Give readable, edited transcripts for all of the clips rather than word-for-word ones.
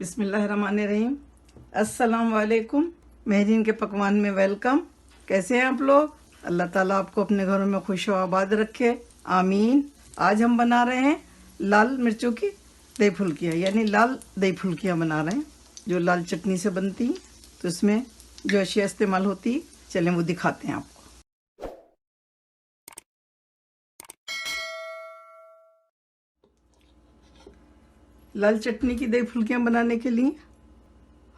बिस्मिल्लाहिर्रहमानिर्रहीम। अस्सलाम वालेकुम। मेहरीन के पकवान में वेलकम। कैसे हैं आप लोग? अल्लाह ताला आपको अपने घरों में खुश व आबाद रखे, आमीन। आज हम बना रहे हैं लाल मिर्चों की दही फुल्कियाँ, यानी लाल दही फुल्कियाँ बना रहे हैं जो लाल चटनी से बनती हैं। तो इसमें जो अशिया इस्तेमाल होती है, चलें वो दिखाते हैं आपको। लाल चटनी की दही फुल्कियाँ बनाने के लिए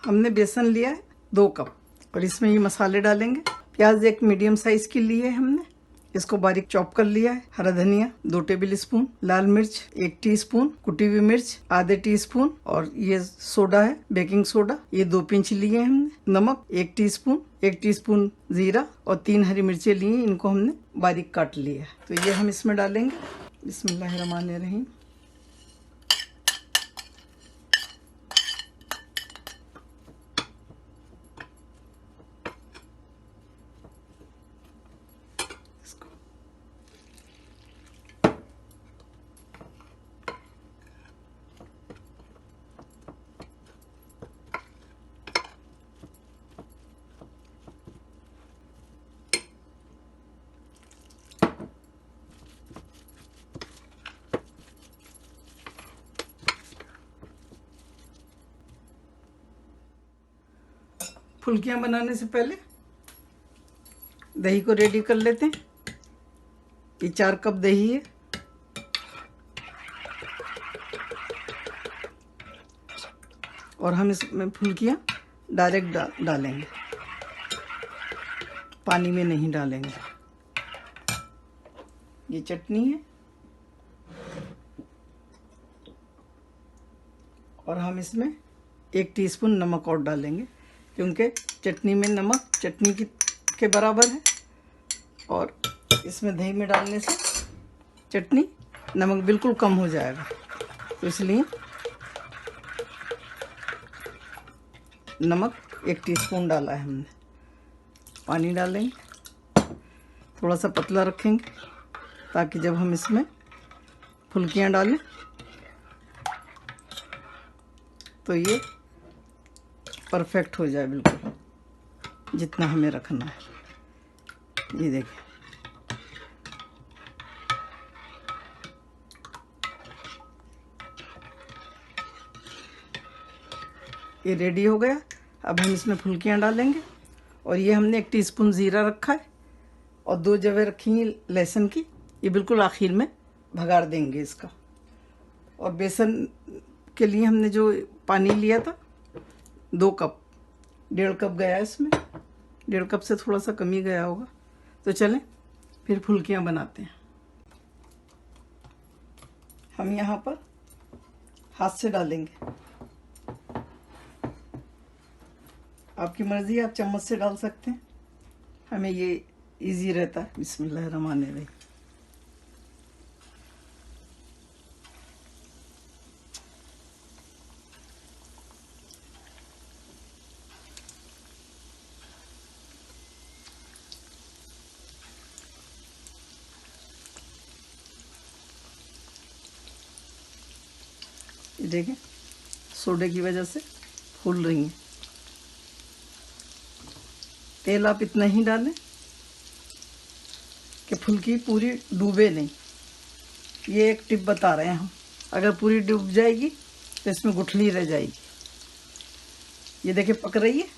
हमने बेसन लिया है 2 कप और इसमें ये मसाले डालेंगे। प्याज एक मीडियम साइज की ली है हमने, इसको बारीक चॉप कर लिया है। हरा धनिया 2 टेबल स्पून, लाल मिर्च 1 टीस्पून, कुटी हुई मिर्च आधे टीस्पून और ये सोडा है, बेकिंग सोडा, ये 2 पिंच लिए हैं हमने। नमक 1 टीस्पून, 1 टीस्पून जीरा और 3 हरी मिर्चें ली हैं, इनको हमने बारीक काट लिया है। तो ये हम इसमें डालेंगे। बिस्मिल्लाहिर्रहमानिर्रहीम। फुल्कियाँ बनाने से पहले दही को रेडी कर लेते हैं। ये 4 कप दही है और हम इसमें फुल्कियाँ डायरेक्ट डालेंगे, पानी में नहीं डालेंगे। ये चटनी है और हम इसमें 1 टीस्पून नमक और डालेंगे, क्योंकि चटनी में नमक चटनी के बराबर है और इसमें दही में डालने से चटनी नमक बिल्कुल कम हो जाएगा। तो इसलिए नमक 1 टीस्पून डाला है हमने। पानी डालेंगे, थोड़ा सा पतला रखेंगे ताकि जब हम इसमें फुल्कियाँ डालें तो ये परफेक्ट हो जाए, बिल्कुल जितना हमें रखना है। ये देखिए, ये रेडी हो गया। अब हम इसमें फुल्कियाँ डालेंगे और ये हमने 1 टीस्पून ज़ीरा रखा है और 2 जवें रखी हैं लहसुन की, ये बिल्कुल आखिर में भगाड़ देंगे इसका। और बेसन के लिए हमने जो पानी लिया था 2 कप, 1.5 कप गया इसमें, 1.5 कप से थोड़ा सा कम ही गया होगा। तो चलें फिर फुल्कियाँ बनाते हैं। हम यहाँ पर हाथ से डालेंगे, आपकी मर्जी, आप चम्मच से डाल सकते हैं, हमें ये इजी रहता है। बिस्मिल्लाहिर्रहमानिर्रहीम। ये देखें, सोडे की वजह से फूल रही हैं। तेल आप इतना ही डालें कि फुल्की पूरी डूबे नहीं। ये एक टिप बता रहे हैं हम, अगर पूरी डूब जाएगी तो इसमें गुठली रह जाएगी। ये देखिए पक रही है।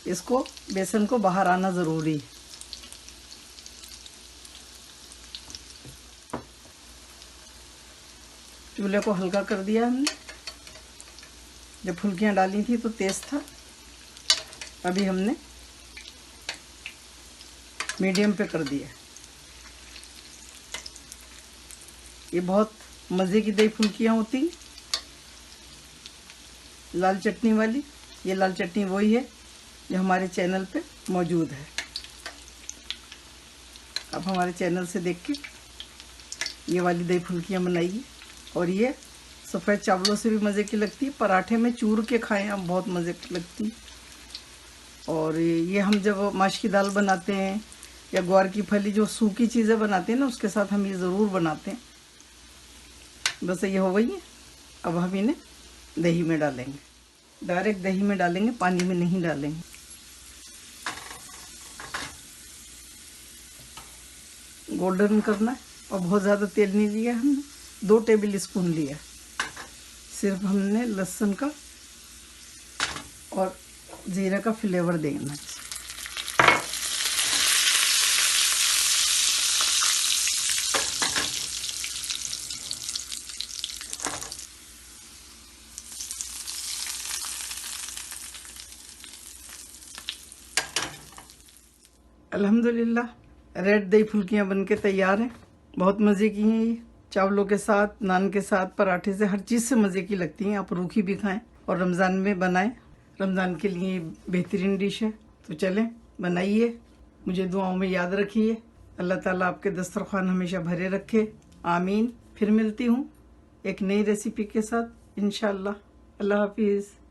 इसको बेसन को बाहर आना ज़रूरी है। चूल्हे को हल्का कर दिया हमने, जब फुल्कियाँ डाली थी तो तेज़ था, अभी हमने मीडियम पे कर दिया। ये बहुत मज़े की दही फुल्कियाँ होती हैं लाल चटनी वाली। ये लाल चटनी वही है जो हमारे चैनल पे मौजूद है, आप हमारे चैनल से देख के ये वाली दही फुल्कियाँ बनाइए। और ये सफ़ेद चावलों से भी मज़े की लगती है, पराठे में चूर के खाएं आप, बहुत मज़े की लगती। और ये हम जब माश की दाल बनाते हैं या ग्वार की फली, जो सूखी चीज़ें बनाते हैं ना उसके साथ हम ये ज़रूर बनाते हैं। बस ये हो गई है। अब हम इन्हें दही में डालेंगे, डायरेक्ट दही में डालेंगे, पानी में नहीं डालेंगे। गोल्डन करना है और बहुत ज़्यादा तेल नहीं लिया हमने, 2 टेबल स्पून लिया। सिर्फ हमने लहसुन का और जीरा का फ्लेवर देना है। अल्हम्दुलिल्लाह रेड दही फुल्कियाँ बनके तैयार हैं। बहुत मज़े की हैं ये, चावलों के साथ, नान के साथ, पराठे से, हर चीज़ से मज़े की लगती हैं। आप रूखी भी खाएं और रमज़ान में बनाएं। रमज़ान के लिए बेहतरीन डिश है। तो चलें बनाइए, मुझे दुआओं में याद रखिए। अल्लाह ताला आपके दस्तरखान हमेशा भरे रखे, आमीन। फिर मिलती हूँ एक नई रेसिपी के साथ इंशाअल्लाह। अल्लाह हाफिज़।